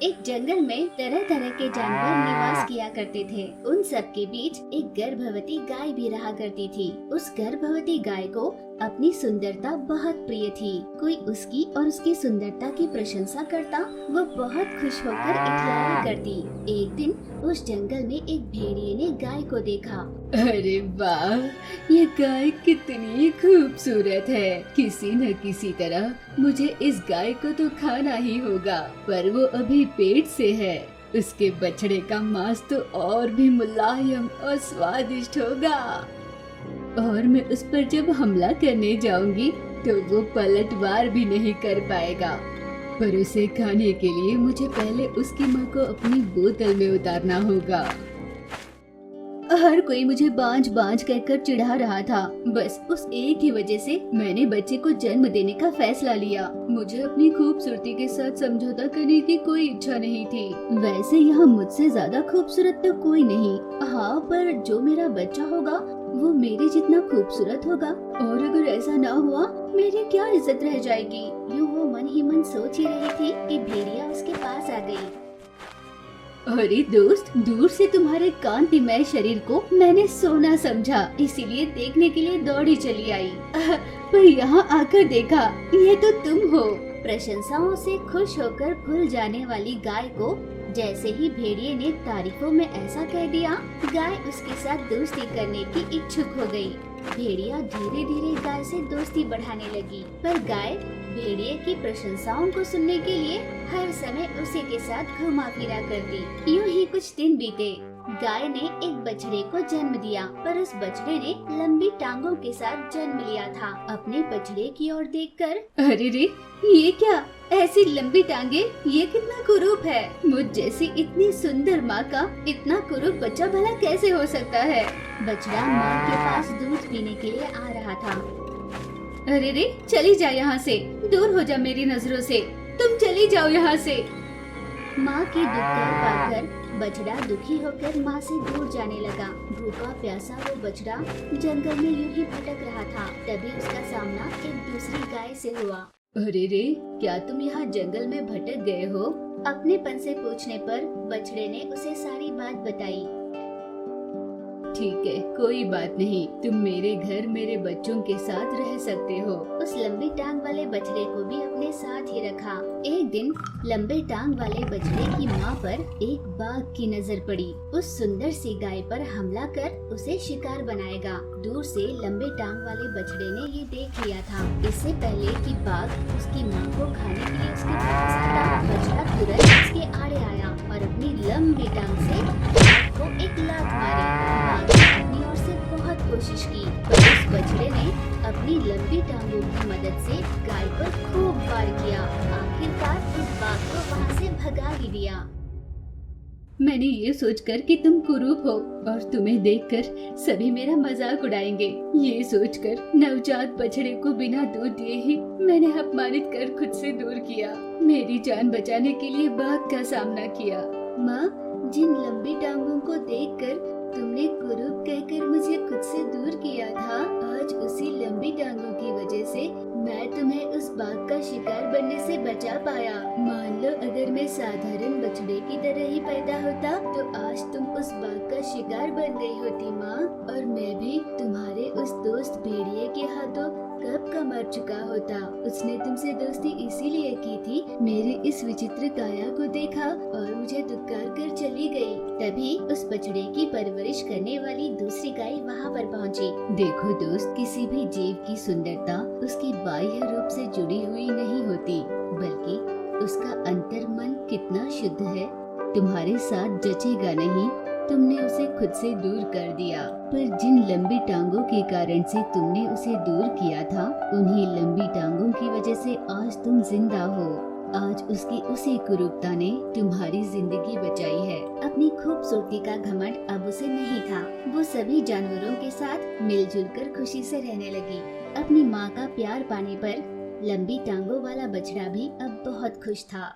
एक जंगल में तरह तरह के जानवर निवास किया करते थे। उन सब के बीच एक गर्भवती गाय भी रहा करती थी। उस गर्भवती गाय को अपनी सुंदरता बहुत प्रिय थी। कोई उसकी और उसकी सुंदरता की प्रशंसा करता, वो बहुत खुश होकर इठलाया करती। एक दिन उस जंगल में एक भेड़िए ने गाय को देखा। अरे वाह, ये गाय कितनी खूबसूरत है। किसी न किसी तरह मुझे इस गाय को तो खाना ही होगा, पर वो अभी पेट से है। उसके बछड़े का मांस तो और भी मुलायम और स्वादिष्ट होगा, और मैं उस पर जब हमला करने जाऊंगी तो वो पलटवार भी नहीं कर पाएगा। पर उसे खाने के लिए मुझे पहले उसकी मां को अपनी बोतल में उतारना होगा। हर कोई मुझे बांझ बांझ कहकर चिढ़ा रहा था। बस उस एक ही वजह से मैंने बच्चे को जन्म देने का फैसला लिया। मुझे अपनी खूबसूरती के साथ समझौता करने की कोई इच्छा नहीं थी। वैसे यहाँ मुझसे ज्यादा खूबसूरत तो कोई नहीं। हाँ, पर जो मेरा बच्चा होगा वो मेरे जितना खूबसूरत होगा, और अगर ऐसा ना हुआ मेरी क्या इज्जत रह जाएगी। यूँ वो मन ही मन सोच ही रही थी कि भेड़िया उसके पास आ गई। अरे दोस्त, दूर से तुम्हारे कांतिमय शरीर को मैंने सोना समझा, इसीलिए देखने के लिए दौड़ी चली आई। पर यहाँ आकर देखा, ये तो तुम हो। प्रशंसाओं से खुश होकर भूल जाने वाली गाय को जैसे ही भेड़िए ने तारीफों में ऐसा कह दिया, गाय उसके साथ दोस्ती करने की इच्छुक हो गई। भेड़िया धीरे धीरे गाय से दोस्ती बढ़ाने लगी, पर गाय भेड़िए की प्रशंसाओं को सुनने के लिए हर समय उसी के साथ घुमा फिरा करती। यूं ही कुछ दिन बीते। गाय ने एक बछड़े को जन्म दिया, पर उस बछड़े ने लंबी टांगों के साथ जन्म लिया था। अपने बछड़े की ओर देखकर, अरे रे, ये क्या, ऐसी लंबी टांगे, ये कितना कुरूप है। मुझ जैसी इतनी सुंदर माँ का इतना कुरूप बच्चा भला कैसे हो सकता है। बछड़ा माँ के पास दूध पीने के लिए आ रहा था। अरे रे, चली जा यहाँ से, दूर हो जा मेरी नजरों से, तुम चली जाओ यहाँ से। माँ की दुख पाकर बछड़ा दुखी होकर माँ से दूर जाने लगा। भूखा प्यासा वो बछड़ा जंगल में यूं ही भटक रहा था। तभी उसका सामना एक दूसरी गाय से हुआ। अरे रे, क्या तुम यहाँ जंगल में भटक गए हो? अपनेपन से पूछने पर बछड़े ने उसे सारी बात बताई। ठीक है, कोई बात नहीं, तुम मेरे घर मेरे बच्चों के साथ रह सकते हो। उस लंबी टांग वाले बछड़े को भी अपने साथ ही रखा। एक दिन लंबे टांग वाले बछड़े की माँ पर एक बाघ की नजर पड़ी। उस सुंदर सी गाय पर हमला कर उसे शिकार बनाएगा। दूर से लंबे टांग वाले बछड़े ने ये देख लिया था। इससे पहले कि बाघ उसकी माँ को खाने के लिए उसके पास आता, बछड़ा तुरंत उसके आड़े आया और अपनी लंबी टांग से बाघ को एक लात मारी। बाघ ने अपनी ओर से बहुत कोशिश की, पर उस बछड़े ने अपनी लंबी टांगों की मदद से गाय पर खूब वार किया। आखिरकार उस बाघ को वहाँ से भगा ही दिया। मैंने ये सोचकर कि तुम कुरूप हो और तुम्हें देखकर सभी मेरा मजाक उड़ाएंगे, ये सोचकर नवजात बछड़े को बिना दूध दिए ही मैंने अपमानित कर खुद से दूर किया। मेरी जान बचाने के लिए बाघ का सामना किया। माँ, जिन लंबी टांगों को देखकर तुमने कुरूप कहकर मुझे खुद से दूर किया था, आज उसी लंबी टांगों की वजह से मैं तुम्हें उस बाघ का शिकार बनने से बचा पाया। मान लो अगर मैं साधारण बछड़े की तरह ही पैदा होता तो आज तुम उस बाघ का शिकार बन गई होती माँ, और मैं भी तुम्हारे उस दोस्त भेड़िए के हाथों कब का मर चुका होता। उसने तुमसे दोस्ती इसीलिए की थी, मेरी इस विचित्र काया को देखा और मुझे दुत्कार कर चली गई। तभी उस बछड़े की परवरिश करने वाली दूसरी गाय वहाँ पर पहुँची। देखो दोस्त, किसी भी जीव की सुंदरता उसकी बाह्य रूप से जुड़ी हुई नहीं होती, बल्कि उसका अंतर मन कितना शुद्ध है तुम्हारे साथ जचेगा नहीं। तुमने उसे खुद से दूर कर दिया, पर जिन लंबी टांगों के कारण से तुमने उसे दूर किया था, उन्हीं लंबी टांगों की वजह से आज तुम जिंदा हो। आज उसकी उसी कुरूपता ने तुम्हारी जिंदगी बचाई है। अपनी खूबसूरती का घमंड अब उसे नहीं था। वो सभी जानवरों के साथ मिलजुल कर खुशी से रहने लगी। अपनी माँ का प्यार पाने पर लंबी टांगों वाला बछड़ा भी अब बहुत खुश था।